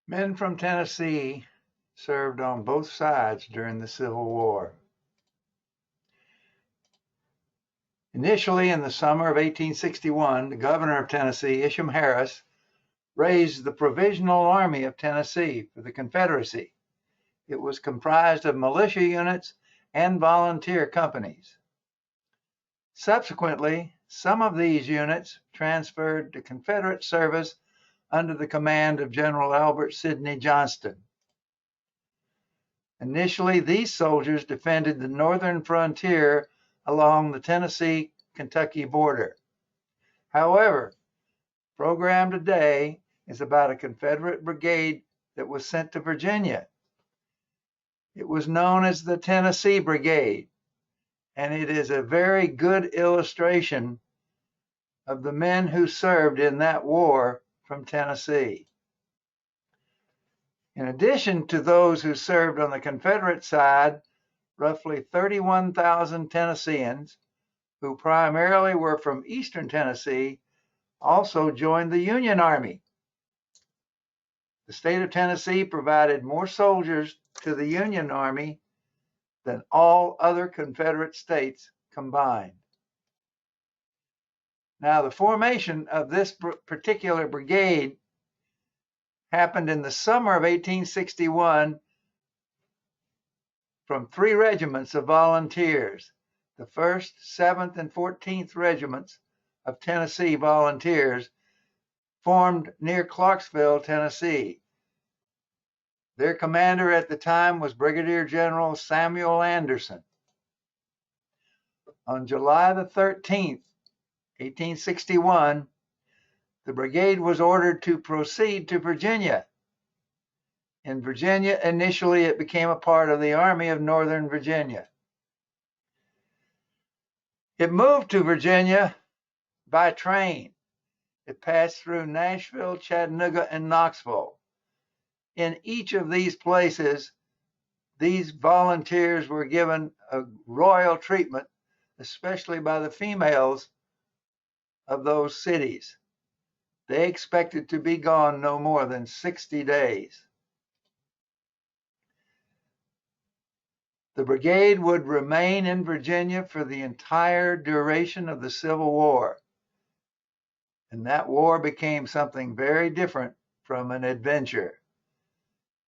Men from Tennessee served on both sides during the Civil War. Initially, in the summer of 1861, the governor of Tennessee, Isham Harris, raised the Provisional Army of Tennessee for the Confederacy. It was comprised of militia units and volunteer companies. Subsequently, some of these units transferred to Confederate service under the command of General Albert Sidney Johnston. Initially, these soldiers defended the northern frontier along the Tennessee-Kentucky border. However, the program today is about a Confederate brigade that was sent to Virginia. It was known as the Tennessee Brigade, and it is a very good illustration of the men who served in that war from Tennessee. In addition to those who served on the Confederate side, roughly 31,000 Tennesseans, who primarily were from eastern Tennessee, also joined the Union Army. The state of Tennessee provided more soldiers to the Union Army than all other Confederate states combined. Now, the formation of this particular brigade happened in the summer of 1861 from 3 regiments of volunteers, the 1st, 7th, and 14th Regiments of Tennessee Volunteers, formed near Clarksville, Tennessee. Their commander at the time was Brigadier General Samuel Anderson. On July the 13th, 1861, the brigade was ordered to proceed to Virginia. In Virginia, initially it became a part of the Army of Northern Virginia. It moved to Virginia by train. It passed through Nashville, Chattanooga, and Knoxville. In each of these places, these volunteers were given a royal treatment, especially by the females of those cities. They expected to be gone no more than 60 days. The brigade would remain in Virginia for the entire duration of the Civil War. And that war became something very different from an adventure.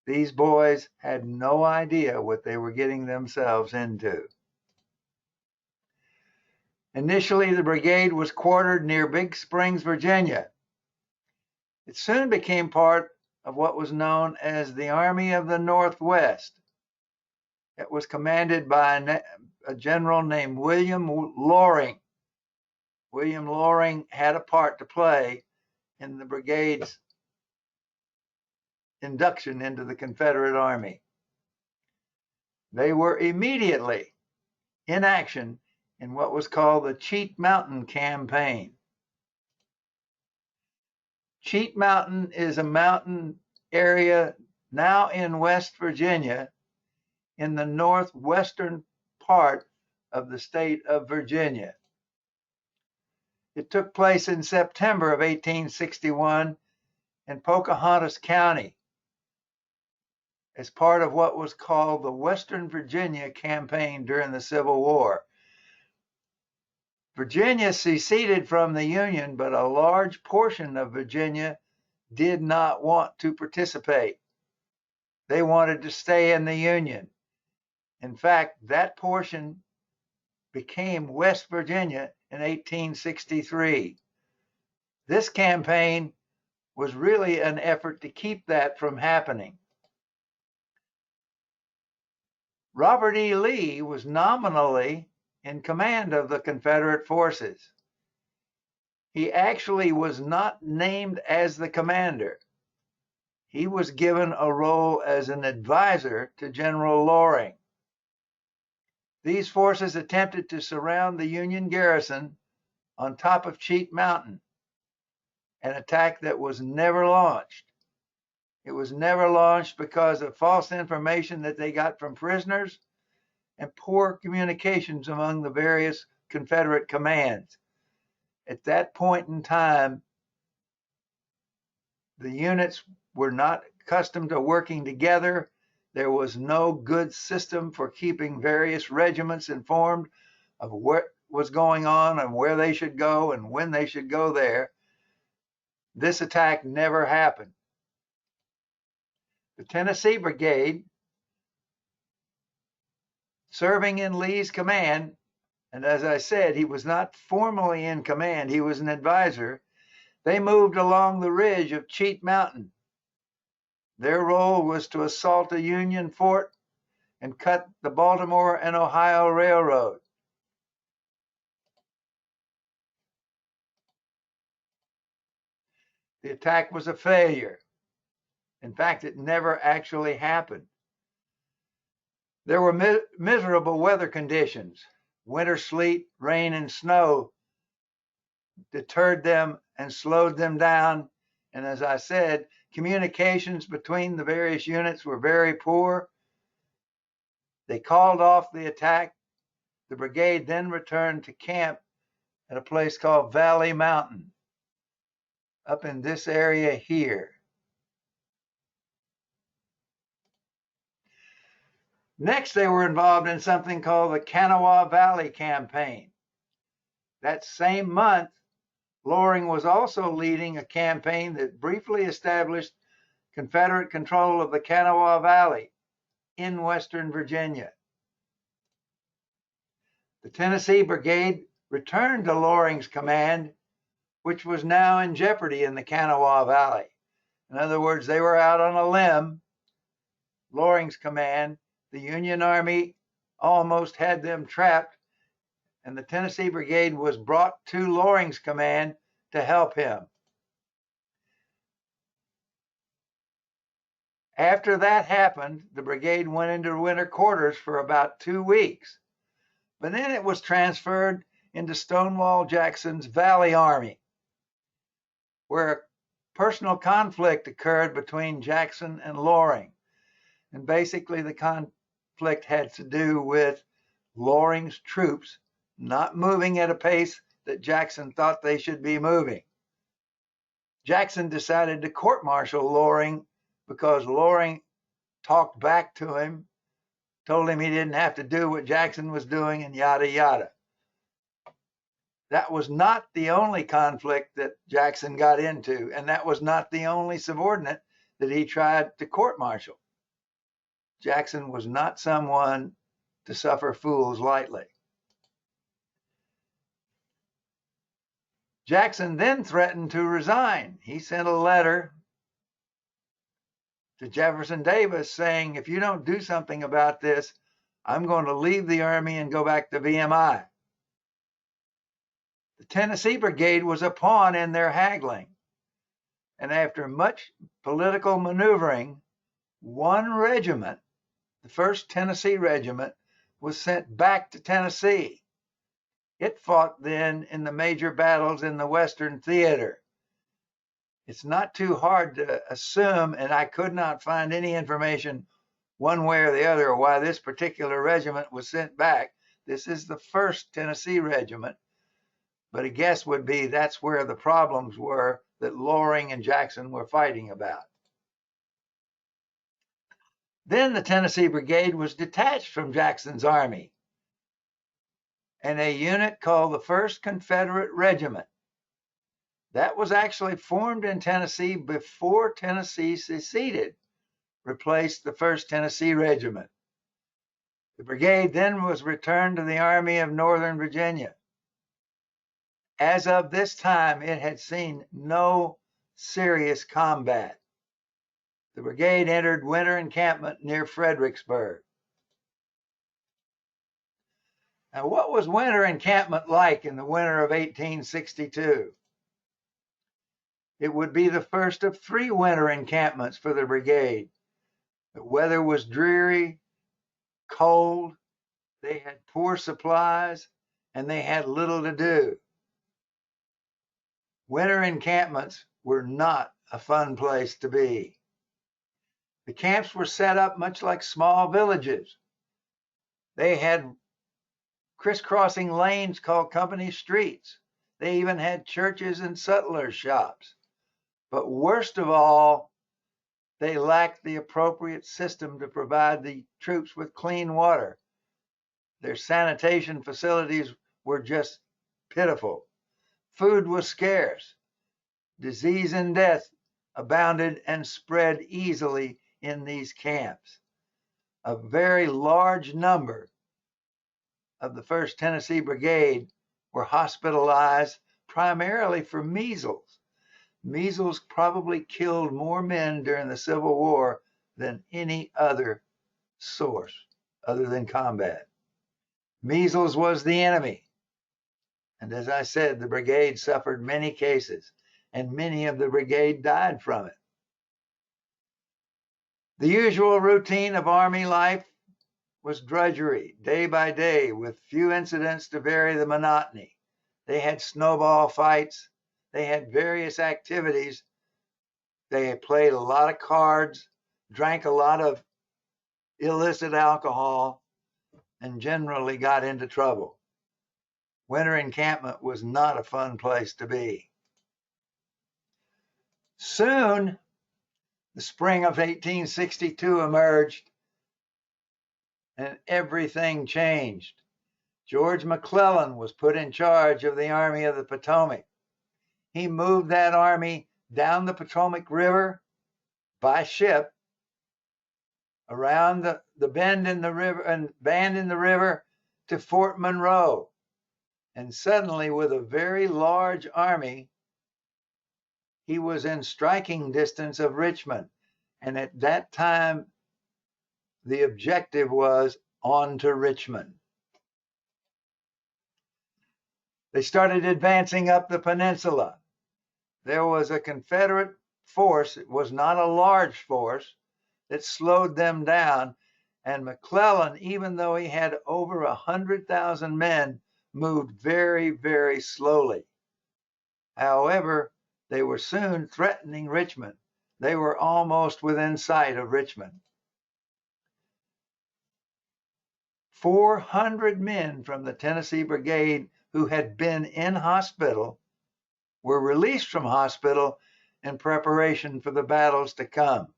These boys had no idea what they were getting themselves into. Initially, the brigade was quartered near Big Springs, Virginia. It soon became part of what was known as the Army of the Northwest. It was commanded by a general named William Loring. William Loring had a part to play in the brigade's induction into the Confederate Army. They were immediately in action in what was called the Cheat Mountain Campaign. Cheat Mountain is a mountain area now in West Virginia, in the northwestern part of the state of Virginia. It took place in September of 1861 in Pocahontas County as part of what was called the Western Virginia Campaign during the Civil War. Virginia seceded from the Union, but a large portion of Virginia did not want to participate. They wanted to stay in the Union. In fact, that portion became West Virginia in 1863. This campaign was really an effort to keep that from happening. Robert E. Lee was nominally in command of the Confederate forces. He actually was not named as the commander. He was given a role as an advisor to General Loring. These forces attempted to surround the Union garrison on top of Cheat Mountain, an attack that was never launched. It was never launched because of false information that they got from prisoners and poor communications among the various Confederate commands. At that point in time, the units were not accustomed to working together. There was no good system for keeping various regiments informed of what was going on and where they should go and when they should go there. This attack never happened. The Tennessee Brigade, serving in Lee's command, and as I said, he was not formally in command, he was an advisor. They moved along the ridge of Cheat Mountain. Their role was to assault a Union fort and cut the Baltimore and Ohio Railroad. The attack was a failure. In fact, it never actually happened. There were miserable weather conditions. Winter sleet, rain, and snow deterred them and slowed them down. And as I said, communications between the various units were very poor. They called off the attack. The brigade then returned to camp at a place called Valley Mountain, up in this area here. Next, they were involved in something called the Kanawha Valley Campaign. That same month, Loring was also leading a campaign that briefly established Confederate control of the Kanawha Valley in Western Virginia. The Tennessee Brigade returned to Loring's command, which was now in jeopardy in the Kanawha Valley. In other words, they were out on a limb. Loring's command, the Union Army almost had them trapped, and the Tennessee Brigade was brought to Loring's command to help him. After that happened, the brigade went into winter quarters for about 2 weeks, but then it was transferred into Stonewall Jackson's Valley Army, where a personal conflict occurred between Jackson and Loring. And basically the conflict had to do with Loring's troops not moving at a pace that Jackson thought they should be moving. Jackson decided to court-martial Loring because Loring talked back to him, told him he didn't have to do what Jackson was doing, and yada, yada. That was not the only conflict that Jackson got into, and that was not the only subordinate that he tried to court-martial. Jackson was not someone to suffer fools lightly. Jackson then threatened to resign. He sent a letter to Jefferson Davis saying, if you don't do something about this, I'm going to leave the Army and go back to VMI. The Tennessee Brigade was a pawn in their haggling. And after much political maneuvering, one regiment, the 1st Tennessee Regiment, was sent back to Tennessee. It fought then in the major battles in the Western Theater. It's not too hard to assume, and I could not find any information one way or the other why this particular regiment was sent back. This is the 1st Tennessee Regiment, but a guess would be that's where the problems were that Loring and Jackson were fighting about. Then the Tennessee Brigade was detached from Jackson's army, and a unit called the 1st Confederate Regiment. That was actually formed in Tennessee before Tennessee seceded, replaced the 1st Tennessee Regiment. The brigade then was returned to the Army of Northern Virginia. As of this time, it had seen no serious combat. The brigade entered winter encampment near Fredericksburg. Now, what was winter encampment like in the winter of 1862? It would be the first of 3 winter encampments for the brigade. The weather was dreary, cold, they had poor supplies, and they had little to do. Winter encampments were not a fun place to be. The camps were set up much like small villages. They had crisscrossing lanes called company streets. They even had churches and sutlers' shops. But worst of all, They lacked the appropriate system to provide the troops with clean water. Their sanitation facilities were just pitiful. Food was scarce. Disease and death abounded and spread easily in these camps. A very large number of the 1st Tennessee Brigade were hospitalized primarily for measles. Measles probably killed more men during the Civil War than any other source other than combat. Measles was the enemy. And as I said, the brigade suffered many cases, and many of the brigade died from it. The usual routine of Army life was drudgery, day by day, with few incidents to vary the monotony. They had snowball fights. They had various activities. They played a lot of cards, drank a lot of illicit alcohol, and generally got into trouble. Winter encampment was not a fun place to be. Soon, the spring of 1862 emerged, and everything changed. George McClellan was put in charge of the Army of the Potomac. He moved that army down the Potomac River by ship, around the bend in the river to Fort Monroe. And suddenly, with a very large army, he was in striking distance of Richmond. And at that time, the objective was on to Richmond. They started advancing up the peninsula. There was a Confederate force, it was not a large force, that slowed them down. And McClellan, even though he had over 100,000 men, moved very, very slowly. However, they were soon threatening Richmond. They were almost within sight of Richmond. 400 men from the Tennessee Brigade who had been in hospital were released from hospital in preparation for the battles to come.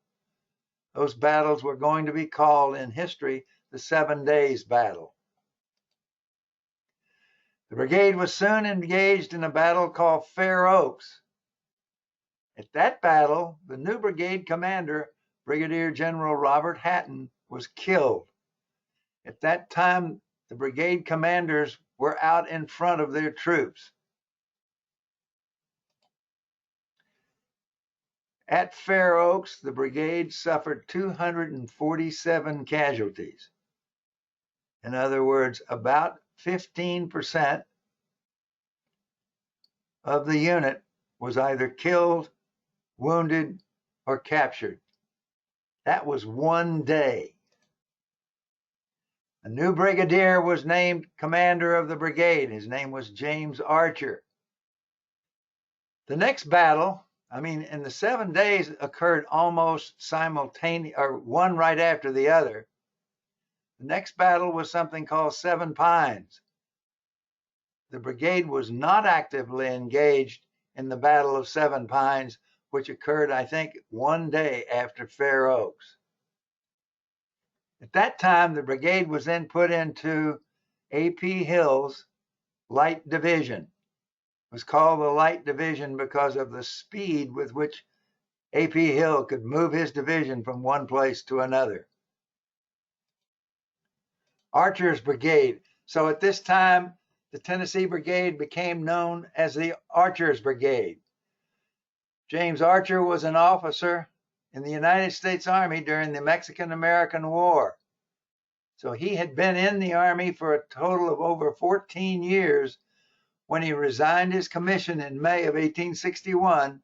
Those battles were going to be called in history the 7 Days Battle. The brigade was soon engaged in a battle called Fair Oaks. At that battle, the new brigade commander, Brigadier General Robert Hatton, was killed. At that time, the brigade commanders were out in front of their troops. At Fair Oaks, the brigade suffered 247 casualties. In other words, about 15% of the unit was either killed, wounded, or captured. That was one day. A new brigadier was named commander of the brigade. His name was James Archer. The next battle, in the 7 days, occurred almost simultaneously, or one right after the other. The next battle was something called Seven Pines. The brigade was not actively engaged in the Battle of Seven Pines, which occurred, I think, one day after Fair Oaks. At that time, the brigade was then put into A.P. Hill's Light Division. It was called the Light Division because of the speed with which A.P. Hill could move his division from one place to another. Archers Brigade. So at this time, the Tennessee Brigade became known as the Archers Brigade. James Archer was an officer in the United States Army during the Mexican-American War. So he had been in the Army for a total of over 14 years. When he resigned his commission in May of 1861,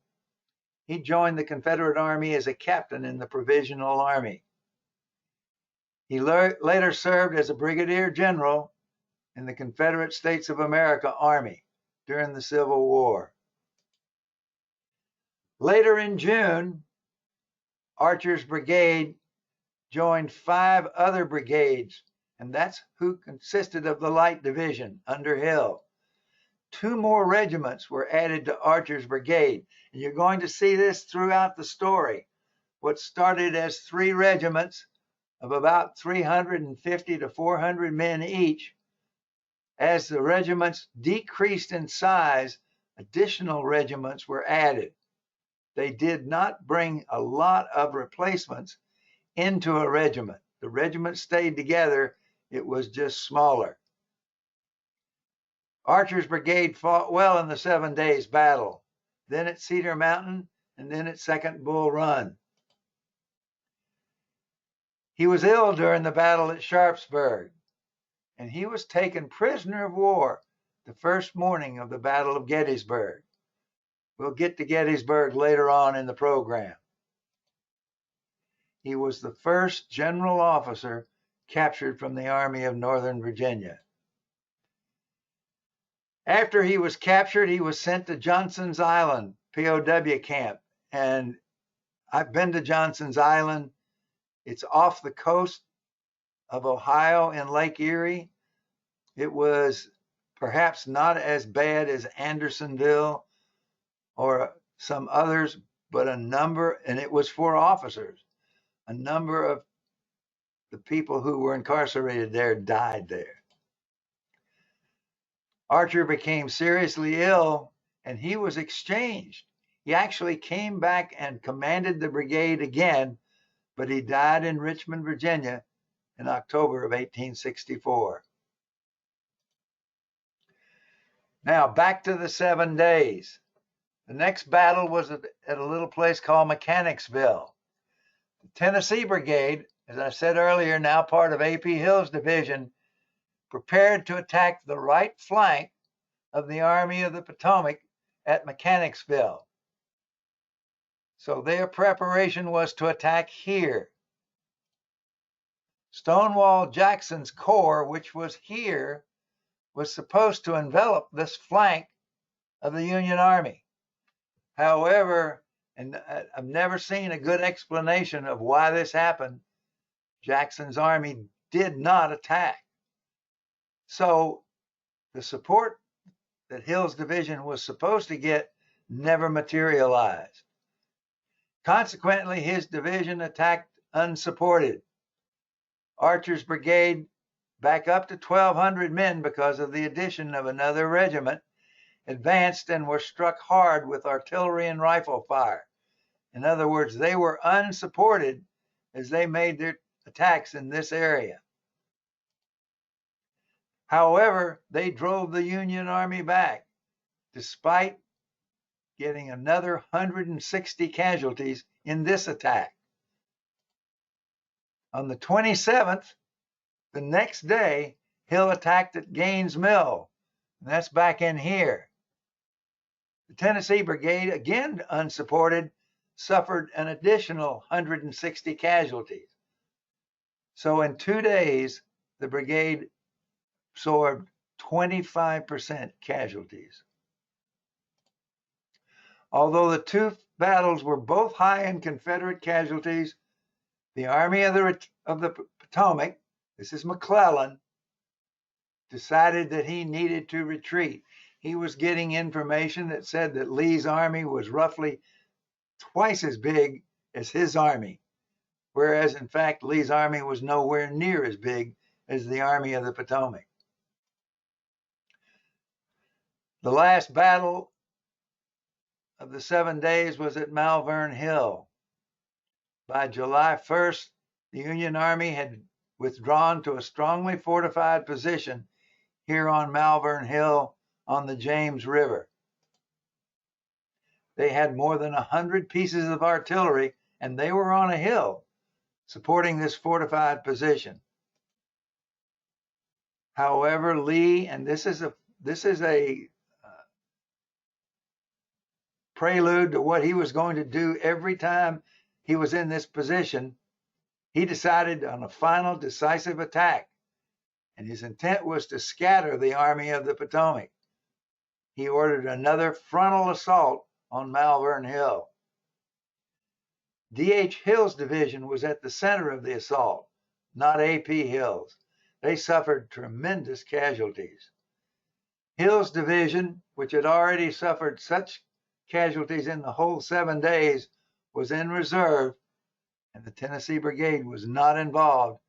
he joined the Confederate Army as a captain in the Provisional Army. He later served as a brigadier general in the Confederate States of America Army during the Civil War. Later in June, Archer's Brigade joined 5 other brigades, and that's who consisted of the Light Division under Hill. 2 more regiments were added to Archer's Brigade, and you're going to see this throughout the story. what started as 3 regiments of about 350 to 400 men each. As the regiments decreased in size, additional regiments were added. They did not bring a lot of replacements into a regiment. The regiment stayed together. It was just smaller. Archers Brigade fought well in the 7 Days battle, then at Cedar Mountain, and then at Second Bull Run. He was ill during the battle at Sharpsburg, and he was taken prisoner of war the first morning of the Battle of Gettysburg. We'll get to Gettysburg later on in the program. He was the first general officer captured from the Army of Northern Virginia. After he was captured, he was sent to Johnson's Island POW camp. And I've been to Johnson's Island. It's off the coast of Ohio in Lake Erie. It was perhaps not as bad as Andersonville or some others, but a number, and it was for officers. A number of the people who were incarcerated there died there. Archer became seriously ill and he was exchanged. He actually came back and commanded the brigade again, but he died in Richmond, Virginia in October of 1864. Now back to the 7 Days. The next battle was at a little place called Mechanicsville. The Tennessee Brigade, as I said earlier, now part of A.P. Hill's division, prepared to attack the right flank of the Army of the Potomac at Mechanicsville. So their preparation was to attack here. Stonewall Jackson's corps, which was here, was supposed to envelop this flank of the Union Army. However, and I've never seen a good explanation of why this happened, Jackson's army did not attack. So the support that Hill's division was supposed to get never materialized. Consequently, his division attacked unsupported. Archers Brigade, back up to 1,200 men because of the addition of another regiment, advanced and were struck hard with artillery and rifle fire. In other words, they were unsupported as they made their attacks in this area. However, they drove the Union Army back, despite getting another 160 casualties in this attack. On the 27th, the next day, Hill attacked at Gaines Mill, and that's back in here. The Tennessee Brigade, again unsupported, suffered an additional 160 casualties. So in 2 days, the brigade absorbed 25% casualties. Although the two battles were both high in Confederate casualties, the Army of the Potomac, this is McClellan, decided that he needed to retreat. He was getting information that said that Lee's army was roughly twice as big as his army, whereas in fact Lee's army was nowhere near as big as the Army of the Potomac. The last battle of the 7 days was at Malvern Hill. By July 1st, the Union Army had withdrawn to a strongly fortified position here on Malvern Hill on the James River. They had more than 100 pieces of artillery, and they were on a hill supporting this fortified position. However, Lee, and this is a prelude to what he was going to do every time he was in this position, he decided on a final decisive attack, and his intent was to scatter the Army of the Potomac. He ordered another frontal assault on Malvern Hill. D.H. Hill's division was at the center of the assault, not A.P. Hill's. They suffered tremendous casualties. Hill's division, which had already suffered such casualties in the whole 7 days, was in reserve and the Tennessee Brigade was not involved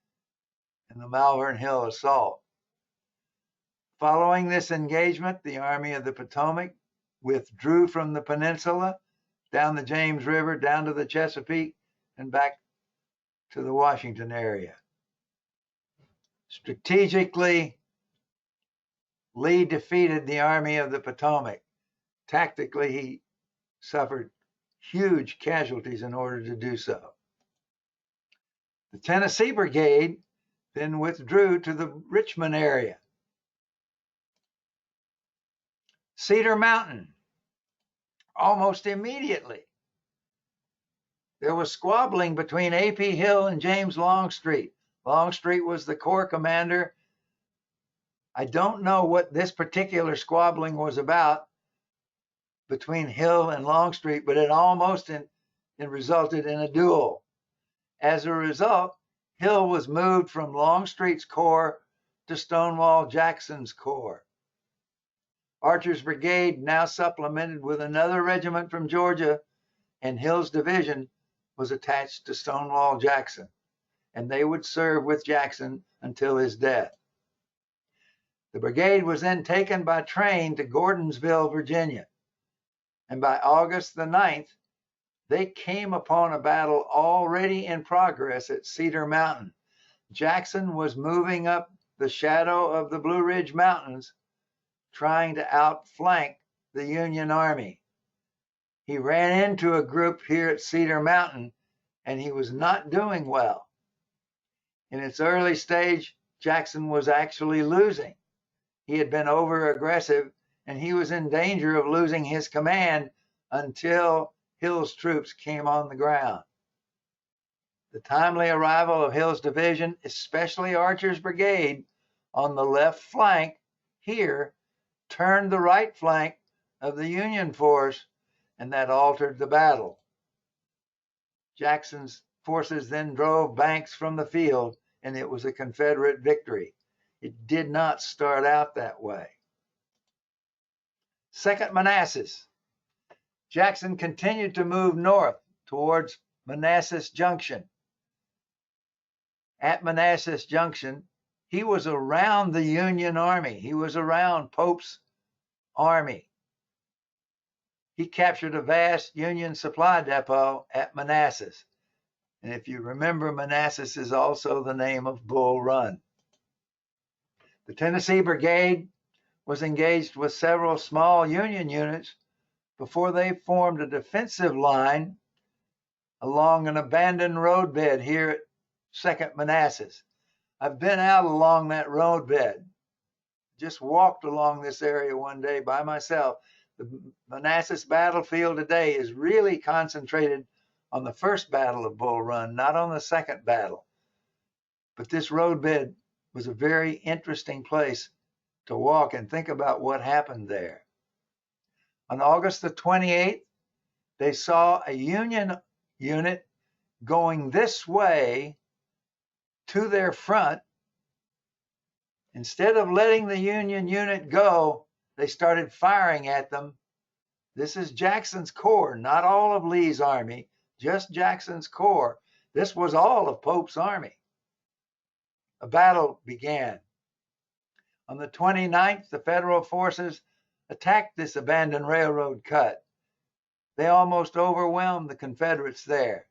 in the Malvern Hill assault. Following this engagement, the Army of the Potomac withdrew from the peninsula, down the James River, down to the Chesapeake, and back to the Washington area. Strategically, Lee defeated the Army of the Potomac. Tactically, he suffered huge casualties in order to do so. The Tennessee Brigade then withdrew to the Richmond area. Cedar Mountain, almost immediately, there was squabbling between A.P. Hill and James Longstreet. Longstreet was the corps commander. I don't know what this particular squabbling was about between Hill and Longstreet, but it almost resulted in a duel. As a result, Hill was moved from Longstreet's corps to Stonewall Jackson's corps. Archers Brigade, now supplemented with another regiment from Georgia, and Hill's division was attached to Stonewall Jackson, and they would serve with Jackson until his death. The brigade was then taken by train to Gordonsville, Virginia, and by August the 9th, they came upon a battle already in progress at Cedar Mountain. Jackson was moving up the shadow of the Blue Ridge Mountains, trying to outflank the Union Army. He ran into a group here at Cedar Mountain, and he was not doing well. In its early stage, Jackson was actually losing. He had been over aggressive, and he was in danger of losing his command until Hill's troops came on the ground. The timely arrival of Hill's division, especially Archers Brigade, on the left flank here, turned the right flank of the Union force, and that altered the battle. Jackson's forces then drove Banks from the field, and it was a Confederate victory. It did not start out that way. Second Manassas. Jackson continued to move north towards Manassas Junction. At Manassas Junction, he was around the Union Army. He was around Pope's army. He captured a vast Union supply depot at Manassas. And if you remember, Manassas is also the name of Bull Run. The Tennessee Brigade was engaged with several small Union units before they formed a defensive line along an abandoned roadbed here at 2nd Manassas. I've been out along that roadbed, just walked along this area one day by myself. The Manassas battlefield today is really concentrated on the first battle of Bull Run, not on the second battle. But this roadbed was a very interesting place to walk and think about what happened there. On August the 28th, they saw a Union unit going this way to their front. Instead of letting the Union unit go, they started firing at them. This is Jackson's corps, not all of Lee's army, just Jackson's corps. This was all of Pope's army. A battle began. On the 29th, the Federal forces attacked this abandoned railroad cut. They almost overwhelmed the Confederates there.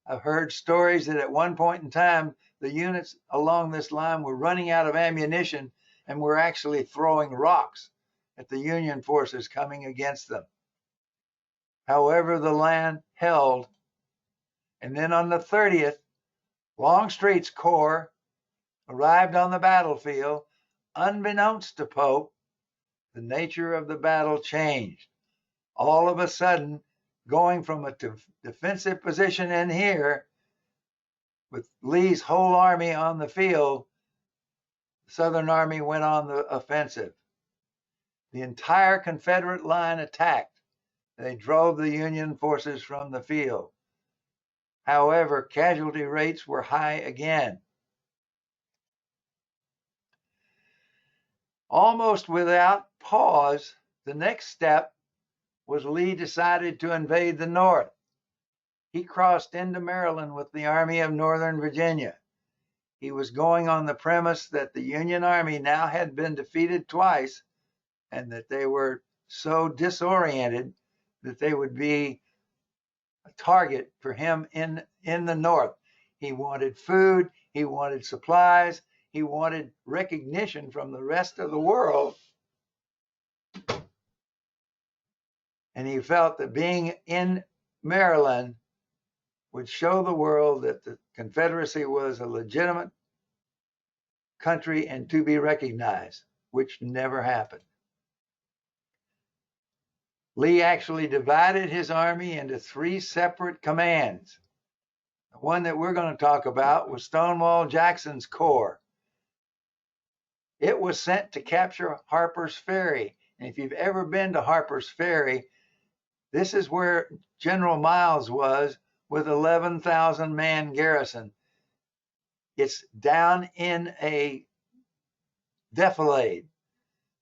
I've heard stories that at one point in time, the units along this line were running out of ammunition and were actually throwing rocks at the Union forces coming against them. However, the line held. And then on the 30th, Longstreet's corps arrived on the battlefield. Unbeknownst to Pope, the nature of the battle changed. All of a sudden, going from a defensive position in here, with Lee's whole army on the field, the Southern Army went on the offensive. The entire Confederate line attacked. They drove the Union forces from the field. However, casualty rates were high again. Almost without pause, the next step was Lee decided to invade the North. he crossed into Maryland with the Army of Northern Virginia. He was going on the premise that the Union Army now had been defeated twice and that they were so disoriented that they would be a target for him in the North. He wanted food, he wanted supplies, he wanted recognition from the rest of the world. And he felt that being in Maryland would show the world that the Confederacy was a legitimate country and to be recognized, which never happened. Lee actually divided his army into 3 separate commands. The one that we're going to talk about was Stonewall Jackson's Corps. It was sent to capture Harper's Ferry. And if you've ever been to Harper's Ferry, this is where General Miles was with 11,000 man garrison. It's down in a defilade.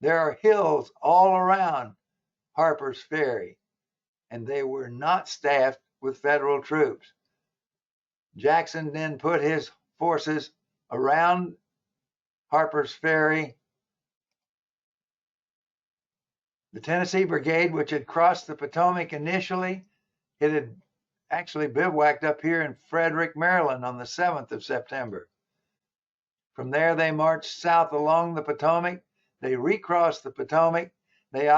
There are hills all around Harper's Ferry, and they were not staffed with federal troops. Jackson then put his forces around Harper's Ferry. The Tennessee Brigade, which had crossed the Potomac initially, it had actually bivouacked up here in Frederick, Maryland on the 7th of September. From there, they marched south along the Potomac. They recrossed the Potomac. They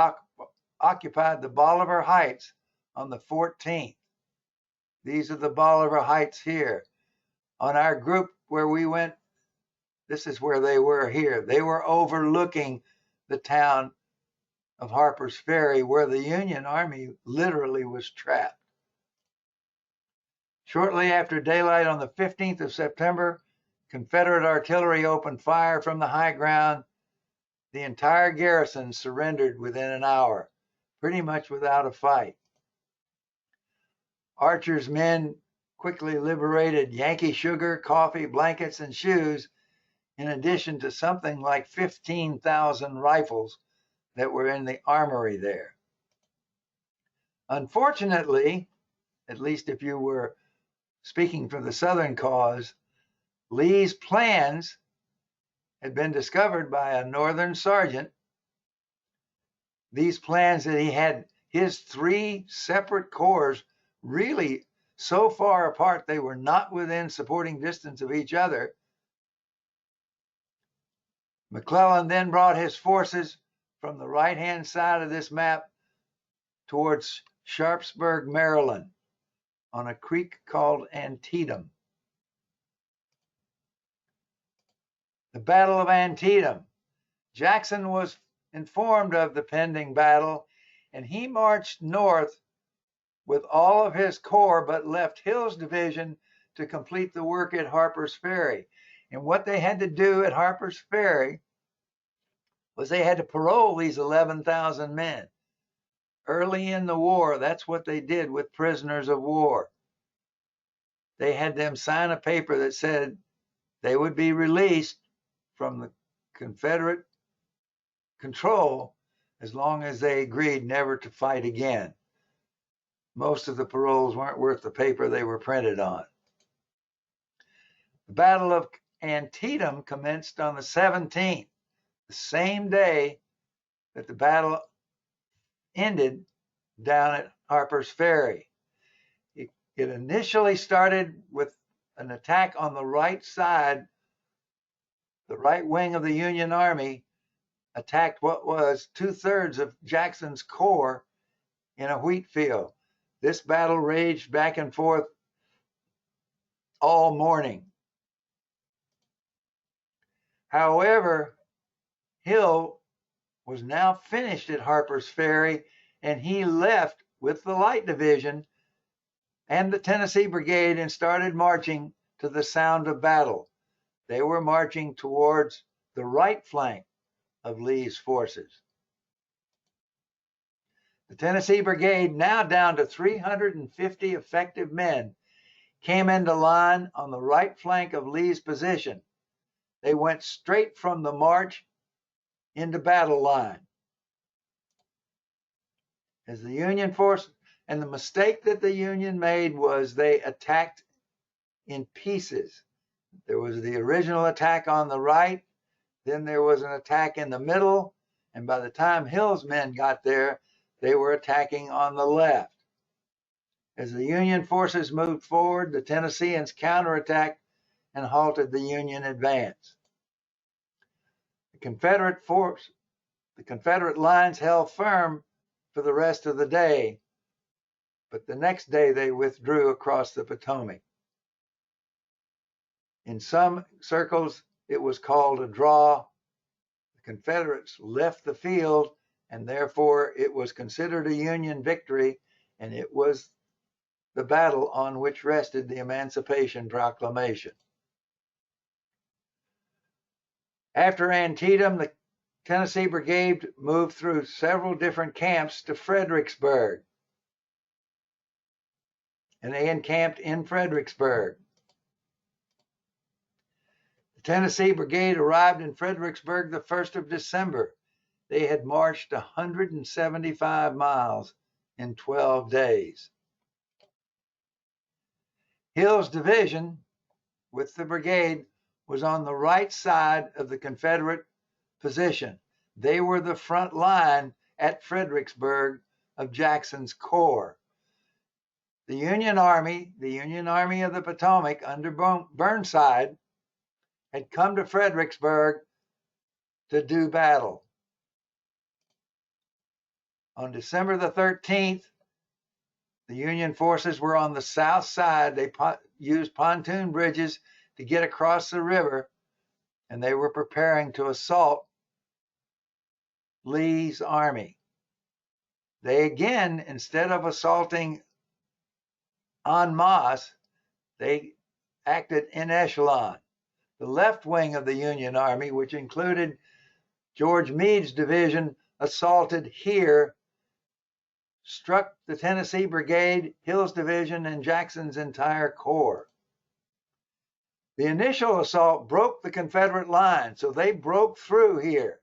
occupied the Bolivar Heights on the 14th. These are the Bolivar Heights here. On our group where we went, this is where they were here. They were overlooking the town of Harper's Ferry, where the Union Army literally was trapped. Shortly after daylight on the 15th of September, Confederate artillery opened fire from the high ground. The entire garrison surrendered within an hour, pretty much without a fight. Archer's men quickly liberated Yankee sugar, coffee, blankets, and shoes, in addition to something like 15,000 rifles that were in the armory there. Unfortunately, at least if you were speaking for the Southern cause, Lee's plans had been discovered by a Northern sergeant. These plans that he had his 3 separate corps really so far apart they were not within supporting distance of each other. McClellan then brought his forces from the right-hand side of this map towards Sharpsburg, Maryland, on a creek called Antietam. The Battle of Antietam. Jackson was informed of the pending battle, and he marched north with all of his corps, but left Hill's division to complete the work at Harper's Ferry. And what they had to do at Harper's Ferry was they had to parole these 11,000 men. Early in the war, that's what they did with prisoners of war. They had them sign a paper that said they would be released from the Confederate control as long as they agreed never to fight again. Most of the paroles weren't worth the paper they were printed on. The Battle of Antietam commenced on the 17th, the same day that the battle ended down at Harper's Ferry. It initially started with an attack on the right side. The right wing of the Union Army attacked what was 2/3 of Jackson's corps in a wheat field. This battle raged back and forth all morning. However, Hill was now finished at Harper's Ferry, and he left with the Light Division and the Tennessee Brigade and started marching to the sound of battle. They were marching towards the right flank of Lee's forces. The Tennessee Brigade, now down to 350 effective men, came into line on the right flank of Lee's position. They went straight from the march into battle line. As the Union force And the mistake that the Union made was they attacked in pieces. There was the original attack on the right, then there was an attack in the middle, and by the time Hill's men got there, they were attacking on the left. As the Union forces moved forward, the Tennesseans counterattacked and halted the Union advance. The Confederate lines held firm for the rest of the day, but the next day they withdrew across the Potomac. In some circles, it was called a draw. The Confederates left the field, and therefore it was considered a Union victory, and it was the battle on which rested the Emancipation Proclamation. After Antietam, the Tennessee Brigade moved through several different camps to Fredericksburg, and they encamped in Fredericksburg. The Tennessee Brigade arrived in Fredericksburg the 1st of December. They had marched 175 miles in 12 days. Hill's division with the brigade was on the right side of the Confederate position. They were the front line at Fredericksburg of Jackson's corps. The Union Army of the Potomac under Burnside, had come to Fredericksburg to do battle. On December the 13th, the Union forces were on the south side. They used pontoon bridges to get across the river, and they were preparing to assault Lee's army. They again, instead of assaulting en masse, they acted in echelon. The left wing of the Union Army, which included George Meade's division, assaulted here, struck the Tennessee Brigade, Hill's division, and Jackson's entire corps. The initial assault broke the Confederate line, so they broke through here.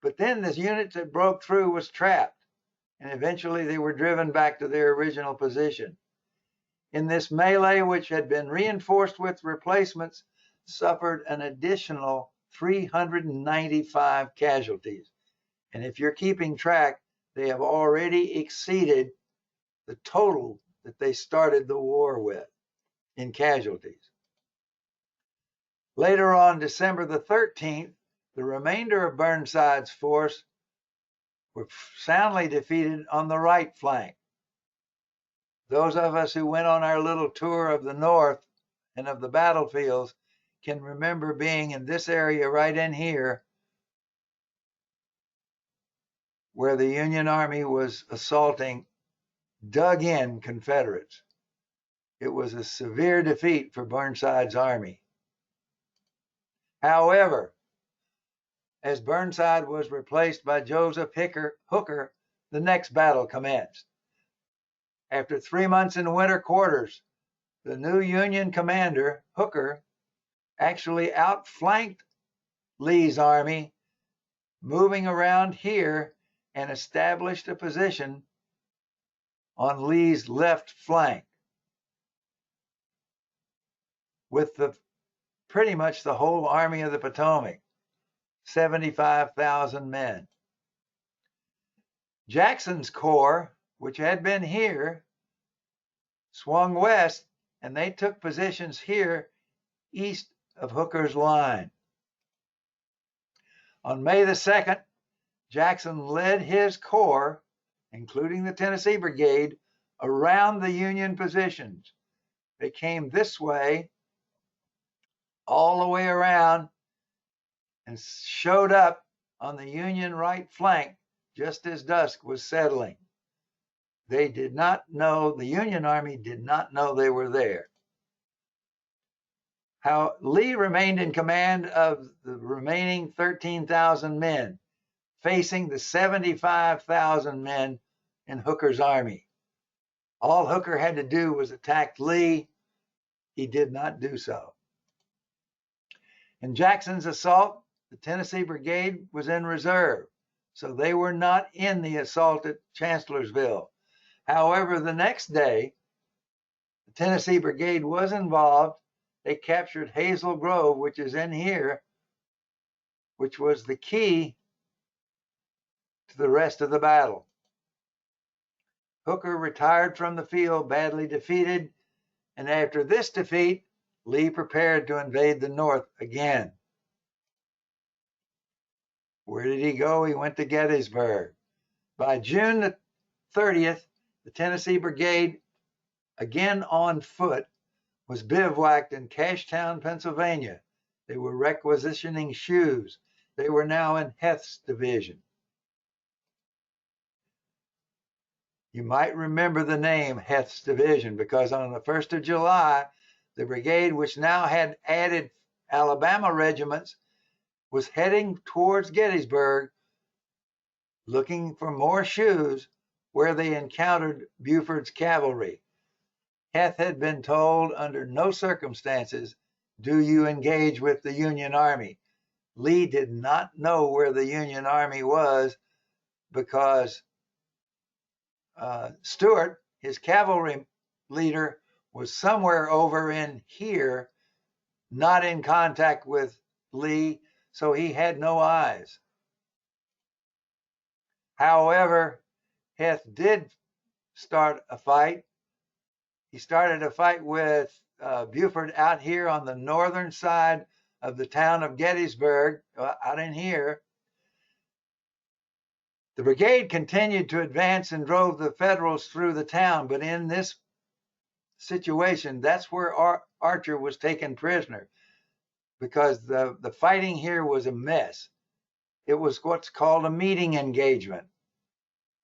But then the unit that broke through was trapped, and eventually they were driven back to their original position. In this melee, which had been reinforced with replacements, suffered an additional 395 casualties. And if you're keeping track, they have already exceeded the total that they started the war with in casualties. Later on December the 13th, the remainder of Burnside's force were soundly defeated on the right flank. Those of us who went on our little tour of the North and of the battlefields can remember being in this area right in here where the Union Army was assaulting dug-in Confederates. It was a severe defeat for Burnside's army. However, as Burnside was replaced by Joseph Hooker, the next battle commenced. After 3 months in winter quarters, the new Union commander, Hooker, actually outflanked Lee's army, moving around here and established a position on Lee's left flank with pretty much the whole Army of the Potomac, 75,000 men. Jackson's corps, which had been here, swung west, and they took positions here east of Hooker's line. On May the 2nd, Jackson led his corps, including the Tennessee Brigade, around the Union positions. They came this way, all the way around, and showed up on the Union right flank just as dusk was settling. They did not know, the Union Army did not know they were there. How Lee remained in command of the remaining 13,000 men, facing the 75,000 men in Hooker's army. All Hooker had to do was attack Lee. He did not do so. In Jackson's assault, the Tennessee Brigade was in reserve, so they were not in the assault at Chancellorsville. However, the next day, the Tennessee Brigade was involved. They captured Hazel Grove, which is in here, which was the key to the rest of the battle. Hooker retired from the field, badly defeated, and after this defeat, Lee prepared to invade the North again. Where did he go? He went to Gettysburg. By June the 30th, the Tennessee Brigade, again on foot, was bivouacked in Cashtown, Pennsylvania. They were requisitioning shoes. They were now in Heth's division. You might remember the name Heth's division because on the 1st of July, the brigade, which now had added Alabama regiments, was heading towards Gettysburg looking for more shoes, where they encountered Buford's cavalry. Heth had been told under no circumstances do you engage with the Union Army. Lee did not know where the Union Army was because Stuart, his cavalry leader, was somewhere over in here, not in contact with Lee, so he had no eyes. However, Heth did start a fight. He started a fight with Buford out here on the northern side of the town of Gettysburg, out in here. The brigade continued to advance and drove the Federals through the town, but in this situation, that's where Archer was taken prisoner because the fighting here was a mess. It was what's called a meeting engagement.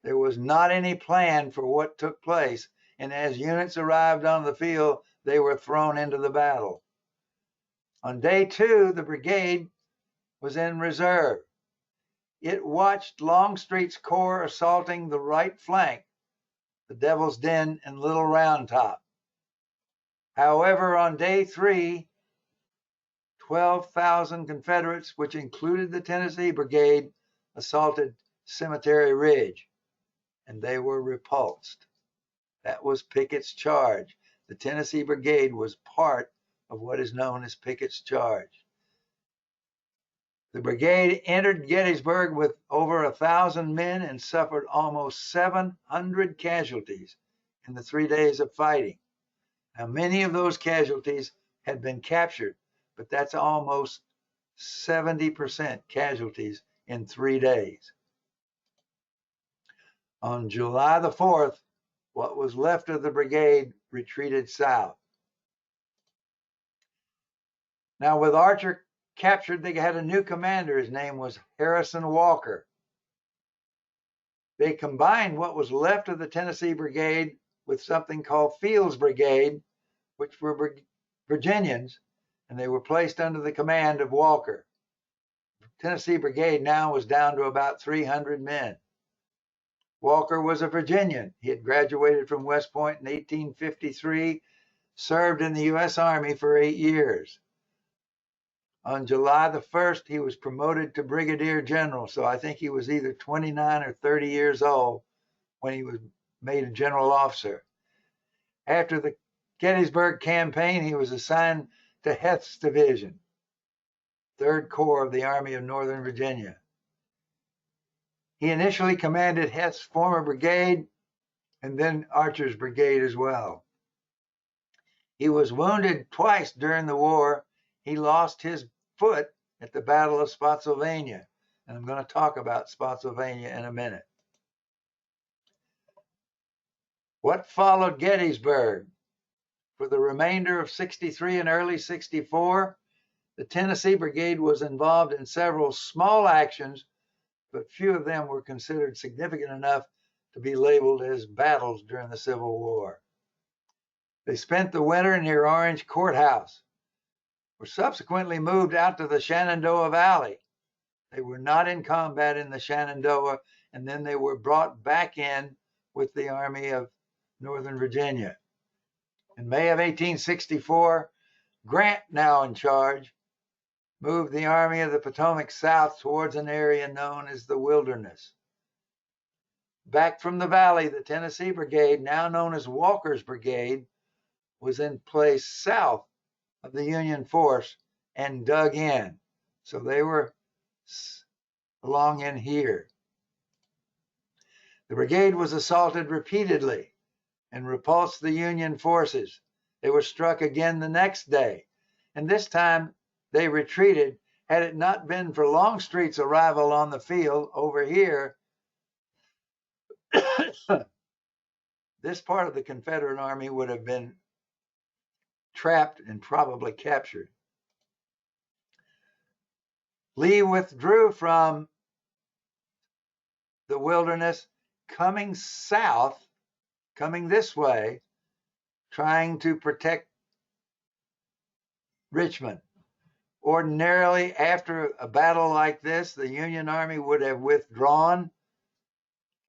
There was not any plan for what took place, and as units arrived on the field, they were thrown into the battle. On day 2, the brigade was in reserve. It watched Longstreet's corps assaulting the right flank, the Devil's Den and Little Round Top. However, on day 3, 12,000 Confederates, which included the Tennessee Brigade, assaulted Cemetery Ridge, and they were repulsed. That was Pickett's charge. The Tennessee Brigade was part of what is known as Pickett's charge. The brigade entered Gettysburg with over 1,000 men and suffered almost 700 casualties in the 3 days of fighting. Now, many of those casualties had been captured, but that's almost 70% casualties in 3 days. On July the 4th, what was left of the brigade retreated south. Now, with Archer captured, they had a new commander. His name was Harrison Walker. They combined what was left of the Tennessee Brigade with something called Field's Brigade, which were Virginians, and they were placed under the command of Walker. The Tennessee Brigade now was down to about 300 men. Walker was a Virginian. He had graduated from West Point in 1853, served in the U.S. Army for 8 years. On July the 1st, he was promoted to brigadier general, so I think he was either 29 or 30 years old when he was made a general officer. After the Gettysburg campaign, he was assigned to Heth's division, 3rd Corps of the Army of Northern Virginia. He initially commanded Heth's former brigade and then Archers Brigade as well. He was wounded twice during the war. He lost his foot at the Battle of Spotsylvania, and I'm going to talk about Spotsylvania in a minute. What followed Gettysburg? For the remainder of 63 and early 64, the Tennessee Brigade was involved in several small actions, but few of them were considered significant enough to be labeled as battles during the Civil War. They spent the winter near Orange Courthouse, were subsequently moved out to the Shenandoah Valley. They were not in combat in the Shenandoah, and then they were brought back in with the Army of Northern Virginia. In May of 1864, Grant, now in charge, moved the Army of the Potomac south towards an area known as the Wilderness. Back from the valley, the Tennessee Brigade, now known as Walker's Brigade, was in place south of the Union force and dug in. So they were along in here. The brigade was assaulted repeatedly and repulsed the Union forces. They were struck again the next day, and this time they retreated. Had it not been for Longstreet's arrival on the field over here, this part of the Confederate Army would have been trapped and probably captured. Lee withdrew from the Wilderness, coming south, coming this way, trying to protect Richmond. Ordinarily, after a battle like this, the Union Army would have withdrawn,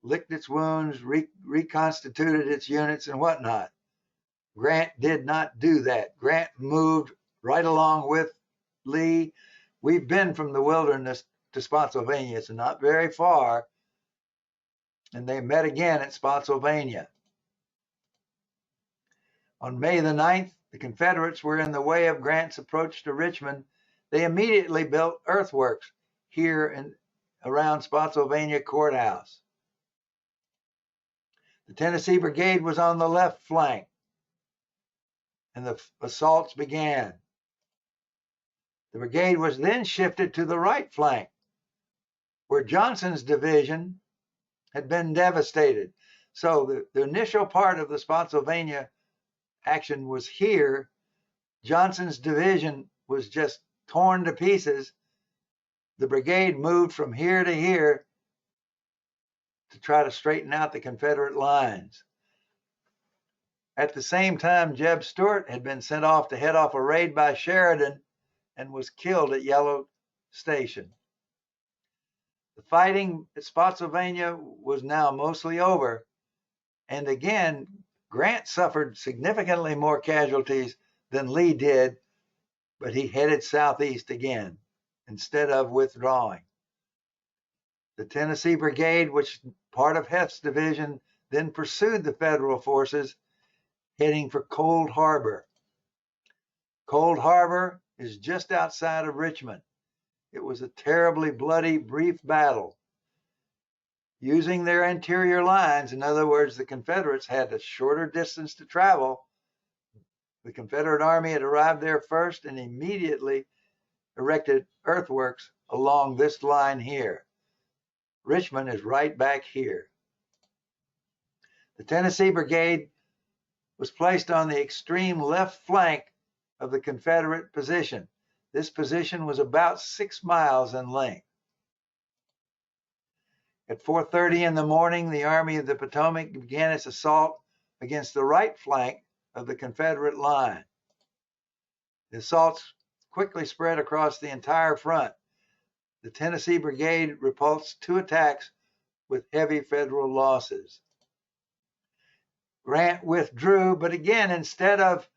licked its wounds, reconstituted its units, and whatnot. Grant did not do that. Grant moved right along with Lee. We've been from the Wilderness to Spotsylvania. It's not very far. And they met again at Spotsylvania. On May the 9th, the Confederates were in the way of Grant's approach to Richmond. They immediately built earthworks here and around Spotsylvania Courthouse. The Tennessee Brigade was on the left flank, and the assaults began. The brigade was then shifted to the right flank, where Johnson's division had been devastated. So the initial part of the Spotsylvania action was here. Johnson's division was just torn to pieces. The brigade moved from here to here to try to straighten out the Confederate lines. At the same time, Jeb Stuart had been sent off to head off a raid by Sheridan and was killed at Yellow Station. The fighting at Spotsylvania was now mostly over, and again, Grant suffered significantly more casualties than Lee did, but he headed southeast again instead of withdrawing. The Tennessee Brigade, which part of Heth's division, then pursued the Federal forces, heading for Cold Harbor. Cold Harbor is just outside of Richmond. It was a terribly bloody, brief battle. Using their interior lines, in other words, the Confederates had a shorter distance to travel. The Confederate Army had arrived there first and immediately erected earthworks along this line here. Richmond is right back here. The Tennessee Brigade was placed on the extreme left flank of the Confederate position. This position was about 6 miles in length. At 4:30 in the morning, the Army of the Potomac began its assault against the right flank of the Confederate line. The assaults quickly spread across the entire front. The Tennessee Brigade repulsed 2 attacks with heavy Federal losses. Grant withdrew, but again, instead of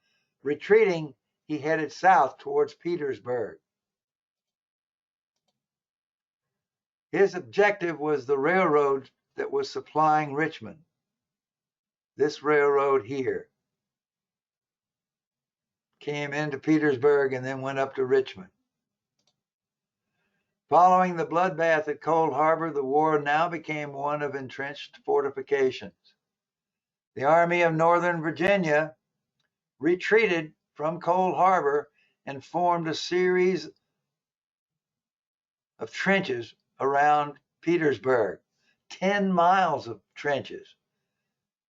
retreating, he headed south towards Petersburg. His objective was the railroad that was supplying Richmond. This railroad here came into Petersburg and then went up to Richmond. Following the bloodbath at Cold Harbor, the war now became one of entrenched fortifications. The Army of Northern Virginia retreated from Cold Harbor and formed a series of trenches around Petersburg, 10 miles of trenches.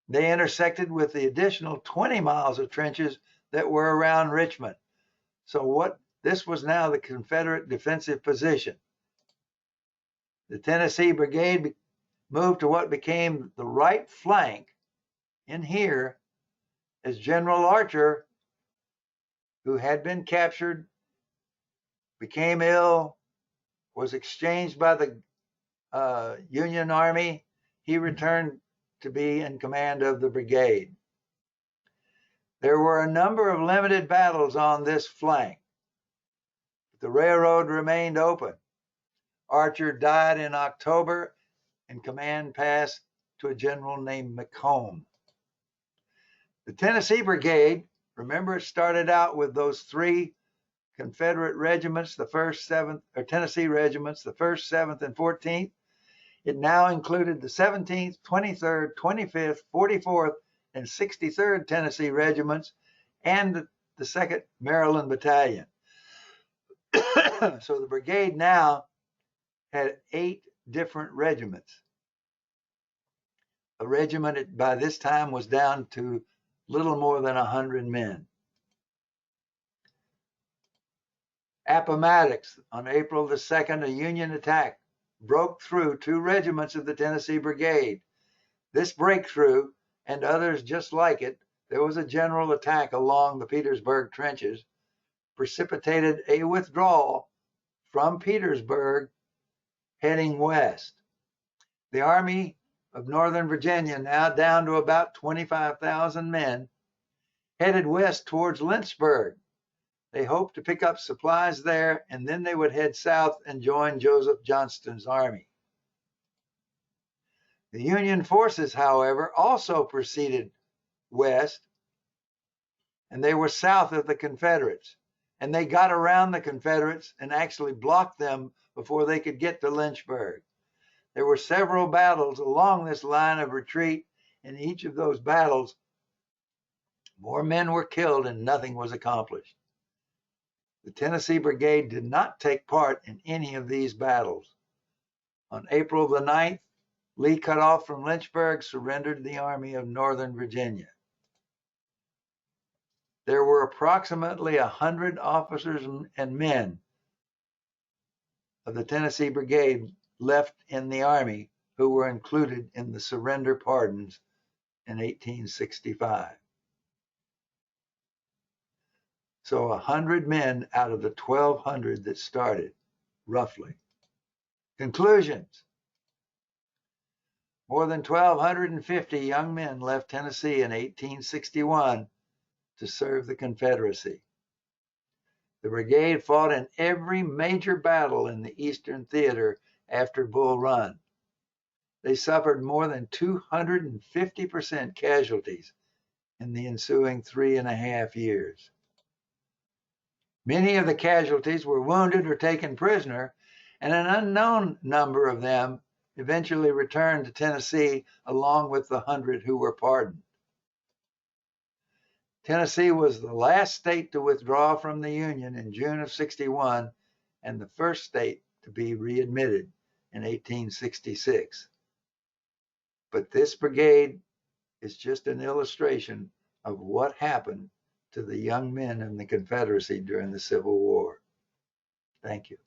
They intersected with the additional 20 miles of trenches that were around Richmond. So this was now the Confederate defensive position. The Tennessee Brigade moved to what became the right flank in here as General Archer, who had been captured, became ill, was exchanged by the Union Army. He returned to be in command of the brigade. There were a number of limited battles on this flank. The railroad remained open. Archer died in October and command passed to a general named McComb. The Tennessee Brigade, remember, it started out with those three Confederate regiments, the 1st, 7th, or Tennessee regiments, the 1st, 7th, and 14th. It now included the 17th, 23rd, 25th, 44th, and 63rd Tennessee regiments and the 2nd Maryland Battalion. So the brigade now had 8 different regiments. A regiment by this time was down to little more than 100 men. Appomattox, on April the 2nd, a Union attack broke through 2 regiments of the Tennessee Brigade. This breakthrough, and others just like it, there was a general attack along the Petersburg trenches, precipitated a withdrawal from Petersburg heading west. The Army of Northern Virginia, now down to about 25,000 men, headed west towards Lynchburg. They hoped to pick up supplies there, and then they would head south and join Joseph Johnston's army. The Union forces, however, also proceeded west, and they were south of the Confederates. And they got around the Confederates and actually blocked them before they could get to Lynchburg. There were several battles along this line of retreat. In each of those battles, more men were killed and nothing was accomplished. The Tennessee Brigade did not take part in any of these battles. On April the 9th, Lee, cut off from Lynchburg, surrendered to the Army of Northern Virginia. There were approximately 100 officers and men of the Tennessee Brigade left in the Army who were included in the surrender pardons in 1865. So 100 men out of the 1,200 that started, roughly. Conclusions. More than 1,250 young men left Tennessee in 1861 to serve the Confederacy. The brigade fought in every major battle in the Eastern Theater after Bull Run. They suffered more than 250% casualties in the ensuing 3.5 years. Many of the casualties were wounded or taken prisoner, and an unknown number of them eventually returned to Tennessee along with the 100 who were pardoned. Tennessee was the last state to withdraw from the Union in June of '61 and the first state to be readmitted in 1866. But this brigade is just an illustration of what happened to the young men in the Confederacy during the Civil War. Thank you.